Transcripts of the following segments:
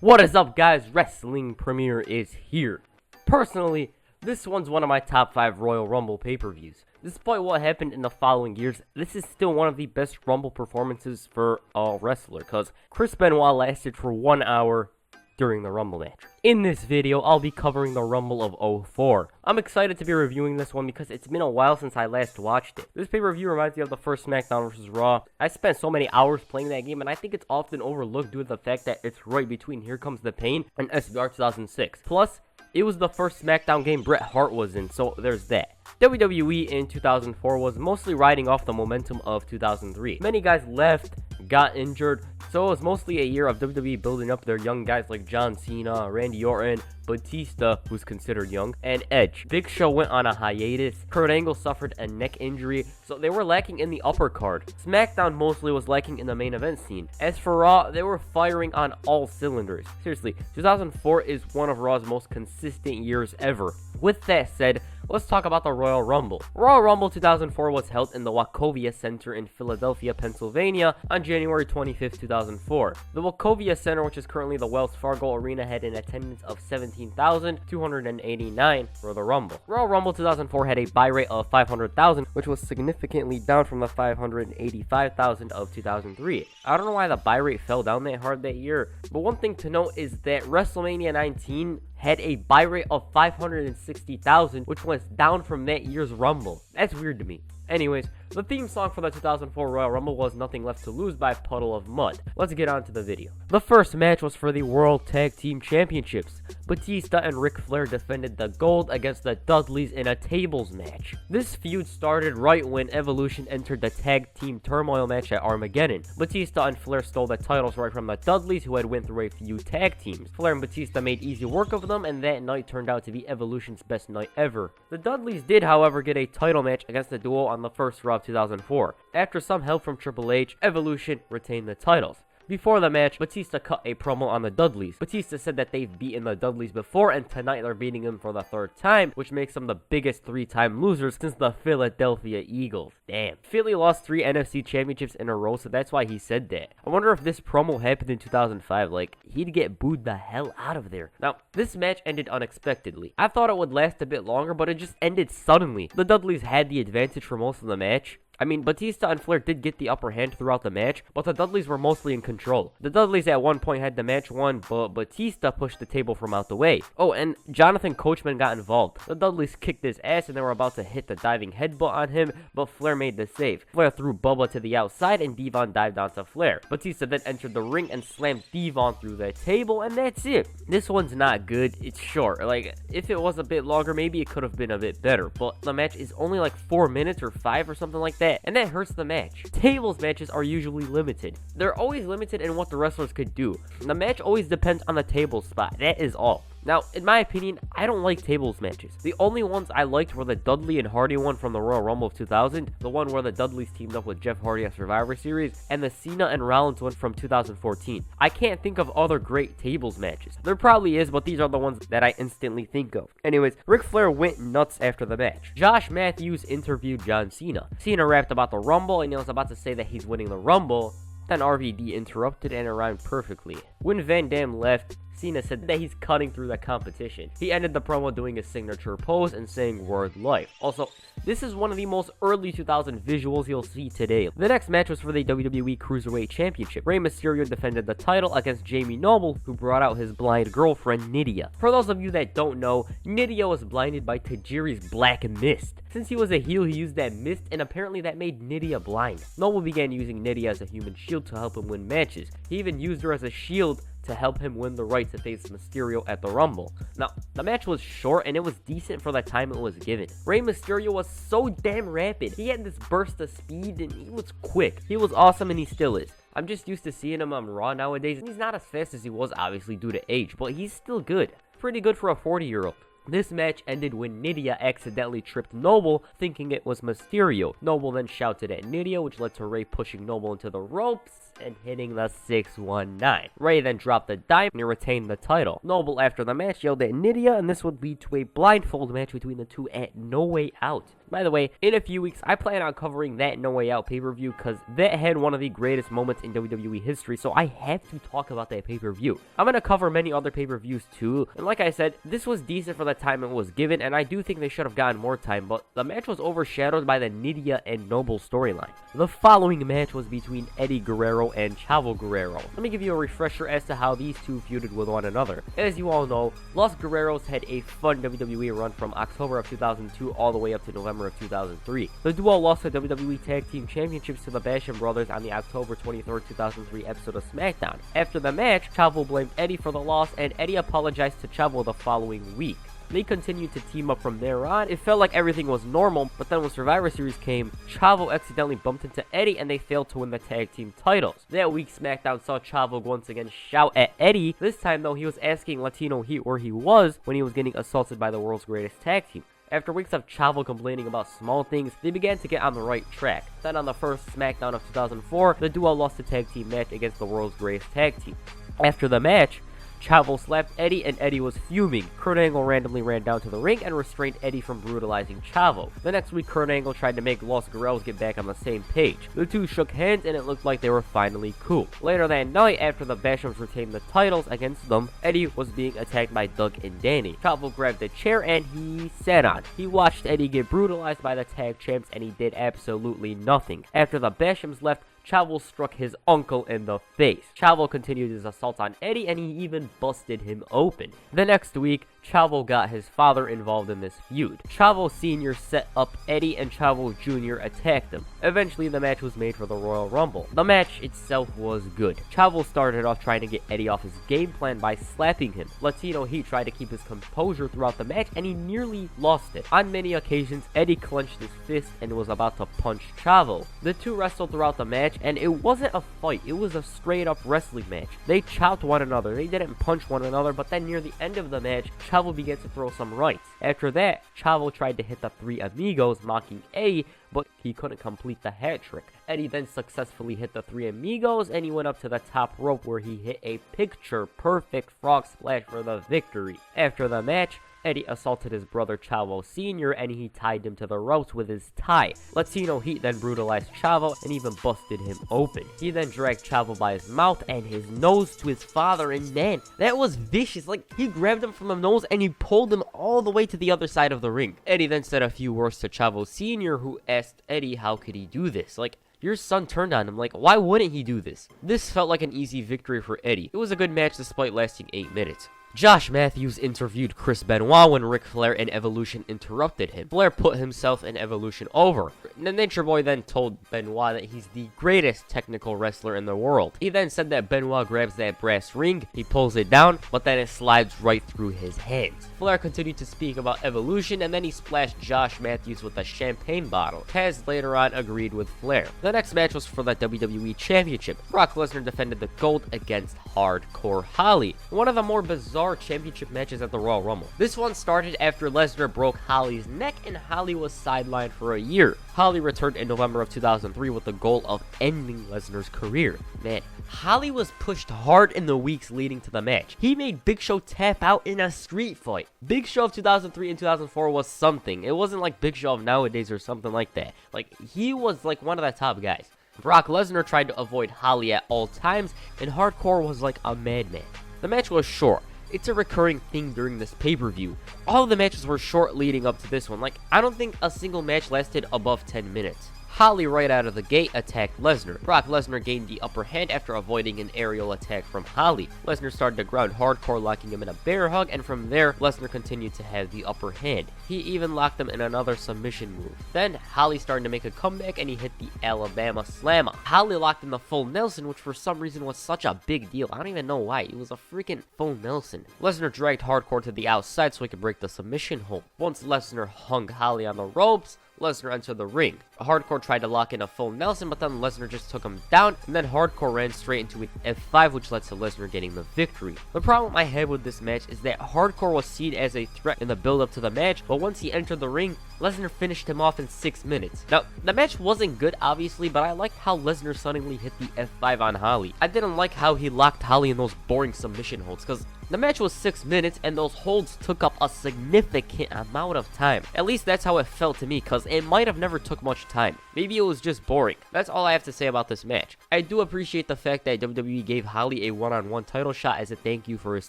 What is up, guys? Wrestling Premiere is here. Personally, this one's one of my top 5 Royal Rumble pay-per-views. Despite what happened in the following years, this is still one of the best Rumble performances for a wrestler, because Chris Benoit lasted for 1 hour during the Rumble match. In this video, I'll be covering the Rumble of 04. I'm excited to be reviewing this one because it's been a while since I last watched it. This pay-per-view reminds me of the first SmackDown vs. Raw. I spent so many hours playing that game, and I think it's often overlooked due to the fact that it's right between Here Comes the Pain and SVR 2006. Plus, it was the first SmackDown game Bret Hart was in, so there's that. WWE in 2004 was mostly riding off the momentum of 2003. Many guys left, got injured, so it was mostly a year of WWE building up their young guys like John Cena, Randy Orton, Batista, who's considered young, and Edge. Big Show went on a hiatus. Kurt Angle suffered a neck injury, so they were lacking in the upper card. SmackDown mostly was lacking in the main event scene. As for Raw, they were firing on all cylinders. Seriously, 2004 is one of Raw's most consistent years ever. With that said, let's talk about the Royal Rumble. Royal Rumble 2004 was held in the Wachovia Center in Philadelphia, Pennsylvania on January 25th, 2004. The Wachovia Center, which is currently the Wells Fargo Arena, had an attendance of 17,289 for the Rumble. Royal Rumble 2004 had a buy rate of 500,000, which was significantly down from the 585,000 of 2003. I don't know why the buy rate fell down that hard that year, but one thing to note is that WrestleMania 19 had a buy rate of 560,000, which was down from that year's Rumble. That's weird to me. Anyways, the theme song for the 2004 Royal Rumble was Nothing Left to Lose by Puddle of Mud. Let's get on to the video. The first match was for the World Tag Team Championships. Batista and Ric Flair defended the gold against the Dudleys in a tables match. This feud started right when Evolution entered the Tag Team Turmoil match at Armageddon. Batista and Flair stole the titles right from the Dudleys, who had went through a few tag teams. Flair and Batista made easy work of them, and that night turned out to be Evolution's best night ever. The Dudleys did, however, get a title match against the duo on the first Raw of 2004. After some help from Triple H, Evolution retained the titles. Before the match, Batista cut a promo on the Dudleys. Batista said that they've beaten the Dudleys before, and tonight they're beating them for the 3rd time, which makes them the biggest 3-time losers since the Philadelphia Eagles. Damn. Philly lost 3 NFC championships in a row, so that's why he said that. I wonder if this promo happened in 2005, like, he'd get booed the hell out of there. Now, this match ended unexpectedly. I thought it would last a bit longer, but it just ended suddenly. The Dudleys had the advantage for most of the match. I mean, Batista and Flair did get the upper hand throughout the match, but the Dudleys were mostly in control. The Dudleys at one point had the match won, but Batista pushed the table from out the way. Oh, and Jonathan Coachman got involved. The Dudleys kicked his ass and they were about to hit the diving headbutt on him, but Flair made the save. Flair threw Bubba to the outside and Devon dived onto Flair. Batista then entered the ring and slammed Devon through the table, and that's it. This one's not good. It's short. Like, if it was a bit longer, maybe it could have been a bit better, but the match is only like 4 minutes or 5 or something like that. And that hurts the match. Tables matches are usually limited. They're always limited in what the wrestlers could do. The match always depends on the table spot. That is all. Now, in my opinion, I don't like tables matches. The only ones I liked were the Dudley and Hardy one from the Royal Rumble of 2000, the one where the Dudleys teamed up with Jeff Hardy at Survivor Series, and the Cena and Rollins one from 2014. I can't think of other great tables matches. There probably is, but these are the ones that I instantly think of. Anyways, Ric Flair went nuts after the match. Josh Matthews interviewed John Cena. Cena rapped about the Rumble, and he was about to say that he's winning the Rumble. Then RVD interrupted and it rhymed perfectly. When Van Dam left, Cena said that he's cutting through the competition. He ended the promo doing his signature pose and saying word life. Also, this is one of the most early 2000 visuals you'll see today. The next match was for the WWE Cruiserweight Championship. Rey Mysterio defended the title against Jamie Noble, who brought out his blind girlfriend, Nydia. For those of you that don't know, Nydia was blinded by Tajiri's black mist. Since he was a heel, he used that mist, and apparently that made Nydia blind. Noble began using Nydia as a human shield to help him win matches. He even used her as a shield to help him win the right to face Mysterio at the Rumble. Now, the match was short and it was decent for the time it was given. Rey Mysterio was so damn rapid. He had this burst of speed and he was quick. He was awesome and he still is. I'm just used to seeing him on Raw nowadays, and he's not as fast as he was, obviously, due to age, but he's still good. Pretty good for a 40-year-old. This match ended when Nydia accidentally tripped Noble, thinking it was Mysterio. Noble then shouted at Nydia, which led to Rey pushing Noble into the ropes, and hitting the 619. Ray then dropped the dime and retained the title. Noble after the match yelled at Nydia, and this would lead to a blindfold match between the two at No Way Out. By the way, in a few weeks, I plan on covering that No Way Out pay-per-view because that had one of the greatest moments in WWE history, so I have to talk about that pay-per-view. I'm going to cover many other pay-per-views too, and like I said, this was decent for the time it was given, and I do think they should have gotten more time, but the match was overshadowed by the Nydia and Noble storyline. The following match was between Eddie Guerrero and Chavo Guerrero. Let me give you a refresher as to how these two feuded with one another. As you all know, Los Guerreros had a fun WWE run from October of 2002 all the way up to November of 2003. The duo lost the WWE Tag Team Championships to the Basham Brothers on the October 23rd, 2003 episode of SmackDown. After the match, Chavo blamed Eddie for the loss, and Eddie apologized to Chavo the following week. They continued to team up from there on. It felt like everything was normal, but then when Survivor Series came, Chavo accidentally bumped into Eddie and they failed to win the tag team titles. That week, SmackDown saw Chavo once again shout at Eddie. This time though, he was asking Latino Heat where he was when he was getting assaulted by the world's greatest tag team. After weeks of Chavo complaining about small things, they began to get on the right track. Then on the first SmackDown of 2004, the duo lost a tag team match against the world's greatest tag team. After the match, Chavo slapped Eddie and Eddie was fuming. Kurt Angle randomly ran down to the ring and restrained Eddie from brutalizing Chavo. The next week, Kurt Angle tried to make Los Guerreros get back on the same page. The two shook hands and it looked like they were finally cool. Later that night, after the Bashams retained the titles against them, Eddie was being attacked by Doug and Danny. Chavo grabbed a chair and he sat on. He watched Eddie get brutalized by the tag champs and he did absolutely nothing. After the Bashams left, Chavo struck his uncle in the face. Chavo continued his assault on Eddie and he even busted him open. The next week, Chavo got his father involved in this feud. Chavo Sr. set up Eddie and Chavo Jr. attacked him. Eventually, the match was made for the Royal Rumble. The match itself was good. Chavo started off trying to get Eddie off his game plan by slapping him. Latino Heat tried to keep his composure throughout the match and he nearly lost it. On many occasions, Eddie clenched his fist and was about to punch Chavo. The two wrestled throughout the match and it wasn't a fight, it was a straight up wrestling match. They chopped one another, they didn't punch one another, but then near the end of the match, Chavo began to throw some rights. After that, Chavo tried to hit the Three Amigos, mocking Eddie, but he couldn't complete the hat trick. Eddie then successfully hit the Three Amigos, and he went up to the top rope where he hit a picture-perfect frog splash for the victory. After the match, Eddie assaulted his brother Chavo Sr. and he tied him to the ropes with his tie. Latino Heat then brutalized Chavo and even busted him open. He then dragged Chavo by his mouth and his nose to his father, and man, that was vicious. Like, he grabbed him from the nose and he pulled him all the way to the other side of the ring. Eddie then said a few words to Chavo Sr., who asked Eddie how could he do this. Like, your son turned on him, like, why wouldn't he do this? This felt like an easy victory for Eddie. It was a good match despite lasting 8 minutes. Josh Matthews interviewed Chris Benoit when Ric Flair and Evolution interrupted him. Flair put himself and Evolution over. The Nature Boy then told Benoit that he's the greatest technical wrestler in the world. He then said that Benoit grabs that brass ring, he pulls it down, but then it slides right through his hands. Flair continued to speak about Evolution, and then he splashed Josh Matthews with a champagne bottle. Taz later on agreed with Flair. The next match was for the WWE Championship. Brock Lesnar defended the gold against Hardcore Holly, one of the more bizarre championship matches at the Royal Rumble. This one started after Lesnar broke Holly's neck and Holly was sidelined for a year. Holly returned in November of 2003 with the goal of ending Lesnar's career. Man, Holly was pushed hard in the weeks leading to the match. He made Big Show tap out in a street fight. Big Show of 2003 and 2004 was something. It wasn't like Big Show of nowadays or something like that. Like, he was like one of the top guys. Brock Lesnar tried to avoid Holly at all times, and Hardcore was like a madman. The match was short. It's a recurring thing during this pay-per-view. All of the matches were short leading up to this one. Like, I don't think a single match lasted above 10 minutes. Holly right out of the gate attacked Lesnar. Brock Lesnar gained the upper hand after avoiding an aerial attack from Holly. Lesnar started to ground Hardcore, locking him in a bear hug, and from there, Lesnar continued to have the upper hand. He even locked him in another submission move. Then, Holly started to make a comeback, and he hit the Alabama Slammer. Holly locked in the full Nelson, which for some reason was such a big deal. I don't even know why. It was a freaking full Nelson. Lesnar dragged Hardcore to the outside so he could break the submission hold. Once Lesnar hung Holly on the ropes, Lesnar entered the ring. Hardcore tried to lock in a full Nelson, but then Lesnar just took him down, and then Hardcore ran straight into an F5, which led to Lesnar getting the victory. The problem I had with this match is that Hardcore was seen as a threat in the build-up to the match, but once he entered the ring, Lesnar finished him off in 6 minutes. Now, the match wasn't good, obviously, but I liked how Lesnar suddenly hit the F5 on Holly. I didn't like how he locked Holly in those boring submission holds, because the match was 6 minutes, and those holds took up a significant amount of time. At least that's how it felt to me, because it might have never took much time. Maybe it was just boring. That's all I have to say about this match. I do appreciate the fact that WWE gave Holly a one-on-one title shot as a thank you for his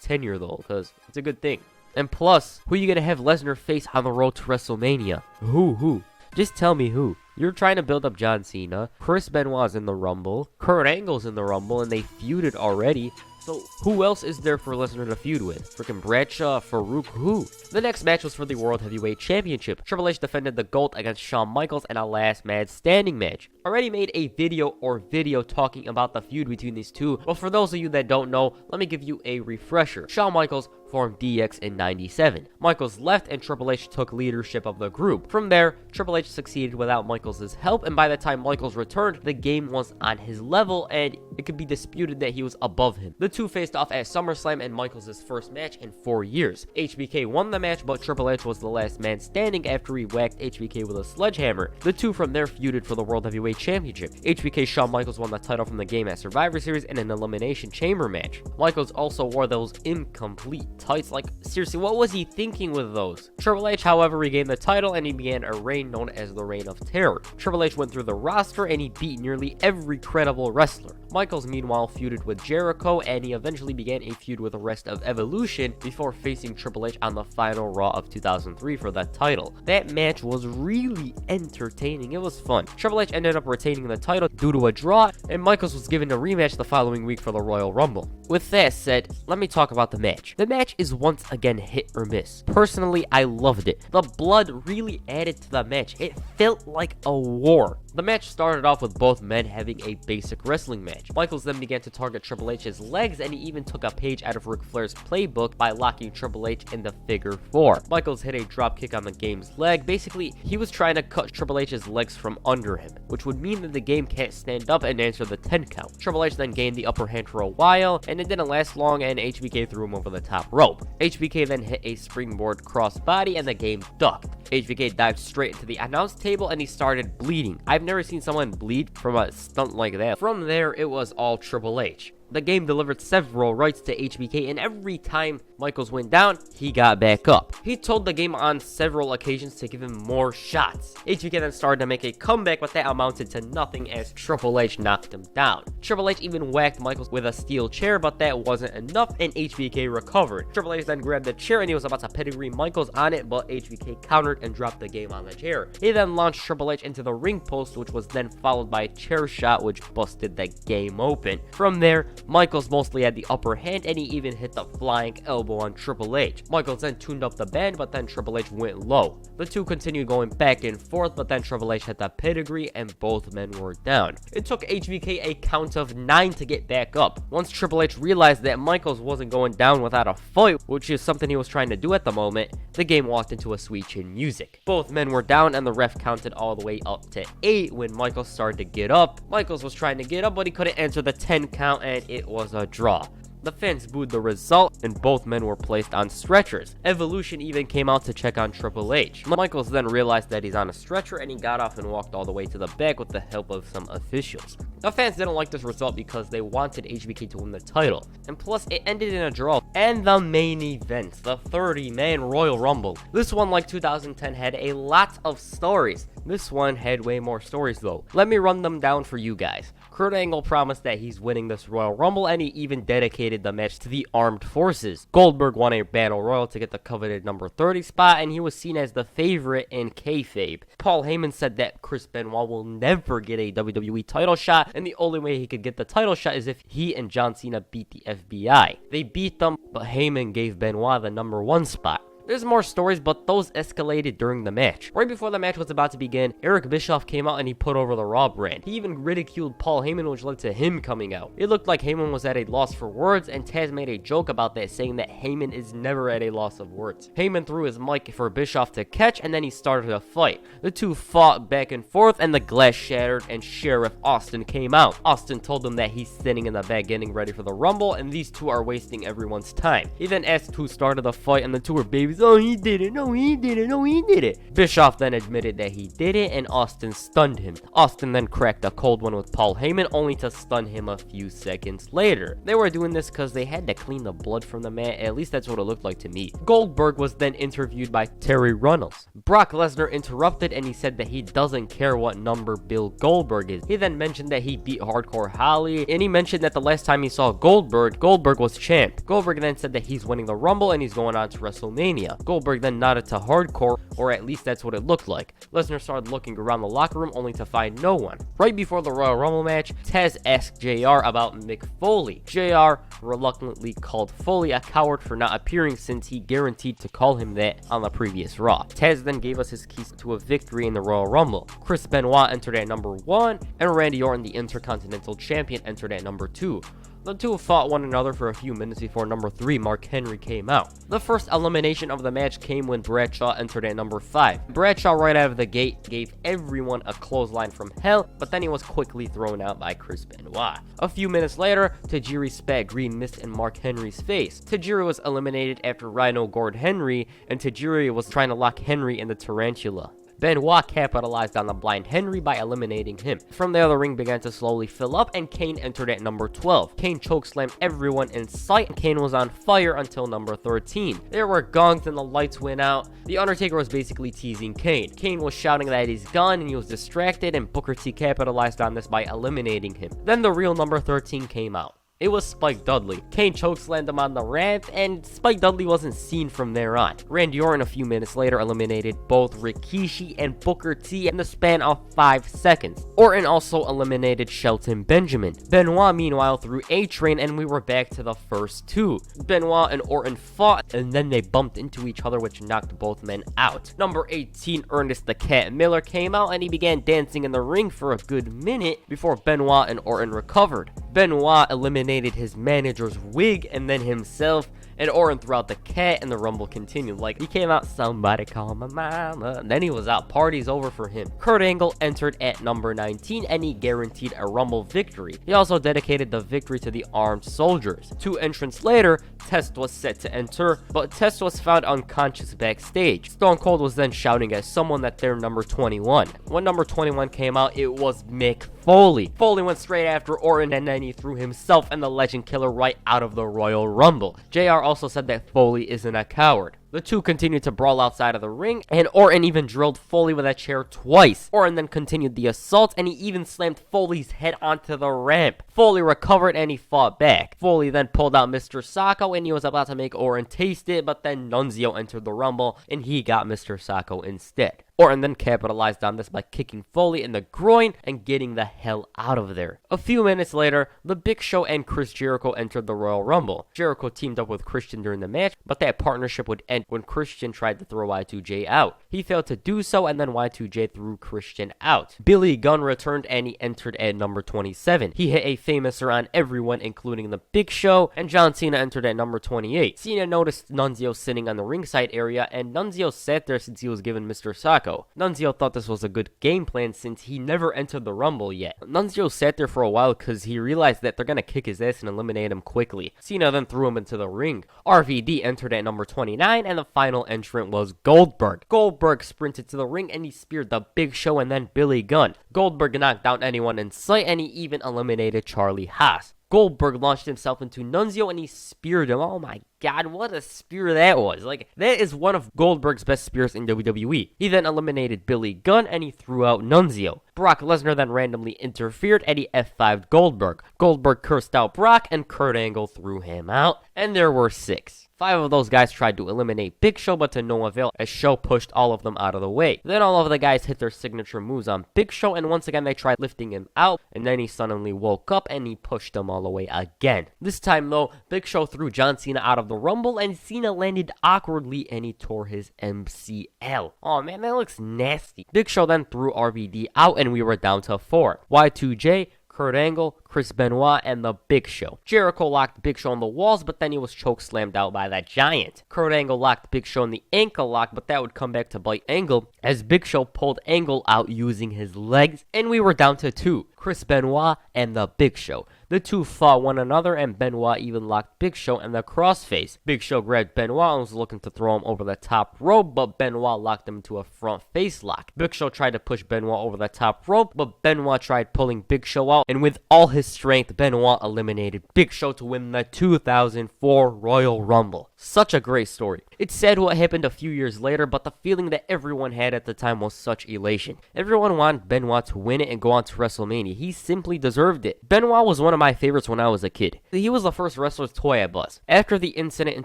tenure, though, because it's a good thing. And plus, who are you going to have Lesnar face on the road to WrestleMania? Who? Just tell me who. You're trying to build up John Cena, Chris Benoit's in the Rumble, Kurt Angle's in the Rumble, and they feuded already. So, who else is there for Lesnar to feud with? Freaking Bradshaw, Farouk, who? The next match was for the World Heavyweight Championship. Triple H defended the GOAT against Shawn Michaels in a last man standing match. Already made a video talking about the feud between these two, but for those of you that don't know, let me give you a refresher. Shawn Michaels formed DX in 97. Michaels left and Triple H took leadership of the group. From there, Triple H succeeded without Michaels' help, and by the time Michaels returned, the game was on his level, and it could be disputed that he was above him. The two faced off at SummerSlam and Michaels' first match in 4 years. HBK won the match, but Triple H was the last man standing after he whacked HBK with a sledgehammer. The two from there feuded for the World Heavyweight Championship. HBK Shawn Michaels won the title from the game at Survivor Series in an Elimination Chamber match. Michaels also wore those incomplete tights. Like, seriously, what was he thinking with those? Triple H, however, regained the title and he began a reign known as the Reign of Terror. Triple H went through the roster and he beat nearly every credible wrestler. Michaels, meanwhile, feuded with Jericho, and he eventually began a feud with the rest of Evolution before facing Triple H on the final Raw of 2003 for that title. That match was really entertaining. It was fun. Triple H ended up retaining the title due to a draw, and Michaels was given a rematch the following week for the Royal Rumble. With that said, let me talk about the match. The match is once again hit or miss. Personally, I loved it. The blood really added to the match. It felt like a war. The match started off with both men having a basic wrestling match. Michaels then began to target Triple H's legs, and he even took a page out of Ric Flair's playbook by locking Triple H in the figure 4. Michaels hit a drop kick on the game's leg. Basically, he was trying to cut Triple H's legs from under him, which would mean that the game can't stand up and answer the 10 count. Triple H then gained the upper hand for a while, and it didn't last long, and HBK threw him over the top rope. HBK then hit a springboard crossbody, and the game ducked. HBK dived straight into the announce table, and he started bleeding. I've never seen someone bleed from a stunt like that. From there, it was all Triple H. The game delivered several rights to HBK, and every time Michaels went down, he got back up. He told the game on several occasions to give him more shots. HBK then started to make a comeback, but that amounted to nothing as Triple H knocked him down. Triple H even whacked Michaels with a steel chair, but that wasn't enough, and HBK recovered. Triple H then grabbed the chair, and he was about to pedigree Michaels on it, but HBK countered and dropped the game on the chair. He then launched Triple H into the ring post, which was then followed by a chair shot, which busted the game open. From there, Michaels mostly had the upper hand, and he even hit the flying elbow on Triple H. Michaels then tuned up the band, but then Triple H went low. The two continued going back and forth, but then Triple H hit the pedigree, and both men were down. It took HBK a count of 9 to get back up. Once Triple H realized that Michaels wasn't going down without a fight, which is something he was trying to do at the moment, the game walked into a sweet chin music. Both men were down, and the ref counted all the way up to 8 when Michaels started to get up. Michaels was trying to get up, but he couldn't answer the 10 count, and it was a draw. The fans booed the result, and both men were placed on stretchers. Evolution even came out to check on Triple H. Michaels then realized that he's on a stretcher, and he got off and walked all the way to the back with the help of some officials. The fans didn't like this result because they wanted HBK to win the title, and plus it ended in a draw. And the main event, the 30-man Royal Rumble. This one, like 2010, had a lot of stories. This one had way more stories though. Let me run them down for you guys. Kurt Angle promised that he's winning this Royal Rumble, and he even dedicated the match to the armed forces. Goldberg won a battle royal to get the coveted number 30 spot, and he was seen as the favorite in kayfabe. Paul Heyman said that Chris Benoit will never get a WWE title shot, and the only way he could get the title shot is if he and John Cena beat the FBI. They beat them, but Heyman gave Benoit the number 1 spot. There's more stories, but those escalated during the match. Right before the match was about to begin, Eric Bischoff came out and he put over the Raw brand. He even ridiculed Paul Heyman, which led to him coming out. It looked like Heyman was at a loss for words, and Taz made a joke about that, saying that Heyman is never at a loss of words. Heyman threw his mic for Bischoff to catch, and then he started a fight. The two fought back and forth, and the glass shattered, and Sheriff Austin came out. Austin told them that he's sitting in the back getting ready for the Rumble, and these two are wasting everyone's time. He then asked who started the fight, and the two were babies. Oh, he did it. No, he did it. No, he did it. Bischoff then admitted that he did it, and Austin stunned him. Austin then cracked a cold one with Paul Heyman, only to stun him a few seconds later. They were doing this because they had to clean the blood from the mat. At least that's what it looked like to me. Goldberg was then interviewed by Terry Runnels. Brock Lesnar interrupted, and he said that he doesn't care what number Bill Goldberg is. He then mentioned that he beat Hardcore Holly, and he mentioned that the last time he saw Goldberg was champ. Goldberg then said that he's winning the Rumble and he's going on to WrestleMania. Goldberg then nodded to Hardcore, or at least that's what it looked like. Lesnar started looking around the locker room only to find no one. Right before the Royal Rumble match, Taz asked JR about Mick Foley. JR reluctantly called Foley a coward for not appearing, since he guaranteed to call him that on the previous Raw. Taz then gave us his keys to a victory in the Royal Rumble. Chris Benoit entered at number 1, and Randy Orton, the Intercontinental Champion, entered at number 2. The two fought one another for a few minutes before number 3, Mark Henry, came out. The first elimination of the match came when Bradshaw entered at number 5. Bradshaw right out of the gate gave everyone a clothesline from hell, but then he was quickly thrown out by Chris Benoit. A few minutes later, Tajiri spat green mist in Mark Henry's face. Tajiri was eliminated after Rhino gored Henry, and Tajiri was trying to lock Henry in the tarantula. Benoit capitalized on the blind Henry by eliminating him. From there, the ring began to slowly fill up, and Kane entered at number 12. Kane chokeslammed everyone in sight, and Kane was on fire until number 13. There were gongs and the lights went out. The Undertaker was basically teasing Kane. Kane was shouting that he's gone, and he was distracted, and Booker T capitalized on this by eliminating him. Then the real number 13 came out. It was Spike Dudley. Kane chokeslammed him on the ramp, and Spike Dudley wasn't seen from there on. Randy Orton a few minutes later eliminated both Rikishi and Booker T in the span of 5 seconds. Orton also eliminated Shelton Benjamin. Benoit meanwhile threw A-Train, and we were back to the first two. Benoit and Orton fought, and then they bumped into each other, which knocked both men out. Number 18, Ernest the Cat Miller, came out, and he began dancing in the ring for a good minute before Benoit and Orton recovered. Benoit eliminated his manager's wig and then himself, and Orton threw out the cat, and the Rumble continued. Like, he came out, somebody call my mama, and then he was out. Party's over for him. Kurt Angle entered at number 19, and he guaranteed a Rumble victory. He also dedicated the victory to the Armed Soldiers. 2 entrants later, Test was set to enter, but Test was found unconscious backstage. Stone Cold was then shouting at someone that they're number 21. When number 21 came out, it was Mick Foley. Foley went straight after Orton, and then he threw himself and the Legend Killer right out of the Royal Rumble. JR also said that Foley isn't a coward. The two continued to brawl outside of the ring, and Orton even drilled Foley with a chair twice. Orton then continued the assault, and he even slammed Foley's head onto the ramp. Foley recovered, and he fought back. Foley then pulled out Mr. Sacco, and he was about to make Orton taste it, but then Nunzio entered the Rumble, and he got Mr. Sacco instead. Orton then capitalized on this by kicking Foley in the groin and getting the hell out of there. A few minutes later, The Big Show and Chris Jericho entered the Royal Rumble. Jericho teamed up with Christian during the match, but that partnership would end when Christian tried to throw Y2J out. He failed to do so, and then Y2J threw Christian out. Billy Gunn returned, and he entered at number 27. He hit a famouser on everyone, including The Big Show, and John Cena entered at number 28. Cena noticed Nunzio sitting on the ringside area, and Nunzio sat there since he was given Mr. Sacco. Nunzio thought this was a good game plan since he never entered the Rumble yet. Nunzio sat there for a while because he realized that they're gonna kick his ass and eliminate him quickly. Cena then threw him into the ring. RVD entered at number 29, and the final entrant was Goldberg. Goldberg sprinted to the ring, and he speared The Big Show and then Billy Gunn. Goldberg knocked down anyone in sight, and he even eliminated Charlie Haas. Goldberg launched himself into Nunzio, and he speared him. Oh my god, what a spear that was. Like, that is one of Goldberg's best spears in WWE. He then eliminated Billy Gunn, and he threw out Nunzio. Brock Lesnar then randomly interfered, and he F5'd Goldberg. Goldberg cursed out Brock, and Kurt Angle threw him out, and there were 6. 5 of those guys tried to eliminate Big Show, but to no avail, as Show pushed all of them out of the way. Then all of the guys hit their signature moves on Big Show, and once again they tried lifting him out, and then he suddenly woke up and he pushed them all away again. This time though, Big Show threw John Cena out of the Rumble, and Cena landed awkwardly and he tore his MCL. Oh man, that looks nasty. Big Show then threw RVD out, and we were down to 4. Y2J, Kurt Angle, Chris Benoit, and the Big Show. Jericho locked Big Show on the walls, but then he was choke slammed out by that giant. Kurt Angle locked Big Show in the ankle lock, but that would come back to bite Angle, as Big Show pulled Angle out using his legs, and we were down to 2. Chris Benoit and the Big Show. The two fought one another, and Benoit even locked Big Show in the crossface. Big Show grabbed Benoit and was looking to throw him over the top rope, but Benoit locked him into a front face lock. Big Show tried to push Benoit over the top rope, but Benoit tried pulling Big Show out, and with all his strength, Benoit eliminated Big Show to win the 2004 Royal Rumble. Such a great story. It's sad what happened a few years later, but the feeling that everyone had at the time was such elation. Everyone wanted Benoit to win it and go on to WrestleMania. He simply deserved it. Benoit was one of my favorites when I was a kid. He was the first wrestler's toy I bust. After the incident in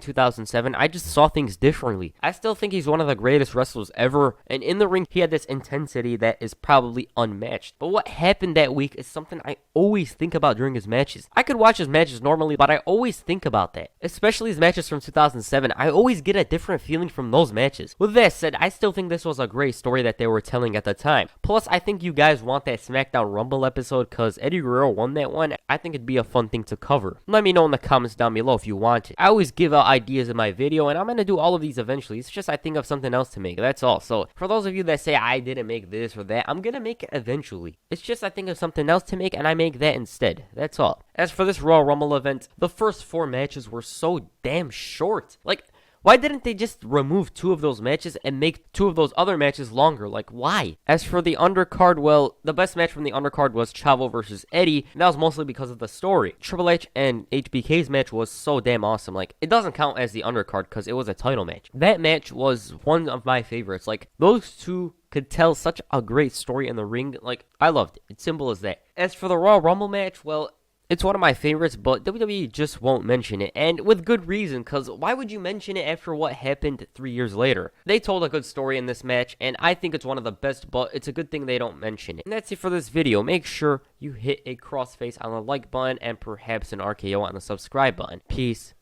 2007, I just saw things differently. I still think he's one of the greatest wrestlers ever, and in the ring, he had this intensity that is probably unmatched. But what happened that week is something I always think about during his matches. I could watch his matches normally, but I always think about that. Especially his matches from 2007, I always get a different feeling from those matches. With that said, I still think this was a great story that they were telling at the time. Plus, I think you guys want that SmackDown Rumble episode because Eddie Guerrero won that one. I think it'd be a fun thing to cover. Let me know in the comments down below if you want it. I always give out ideas in my video, and I'm going to do all of these eventually. It's just I think of something else to make. That's all. So, for those of you that say I didn't make this or that, I'm going to make it eventually. It's just I think of something else to make, and I make that instead. That's all. As for this Royal Rumble event, the first 4 matches were so damn short. Like, why didn't they just remove 2 of those matches and make 2 of those other matches longer? Like, why? As for the undercard, well, the best match from the undercard was Chavo versus Eddie, and that was mostly because of the story. Triple H and HBK's match was so damn awesome. Like, it doesn't count as the undercard because it was a title match. That match was one of my favorites. Like, those two could tell such a great story in the ring. Like, I loved it. It's simple as that. As for the Royal Rumble match, well, it's one of my favorites, but WWE just won't mention it, and with good reason, because why would you mention it after what happened 3 years later? They told a good story in this match, and I think it's one of the best, but it's a good thing they don't mention it. And that's it for this video. Make sure you hit a crossface on the like button, and perhaps an RKO on the subscribe button. Peace.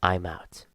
I'm out.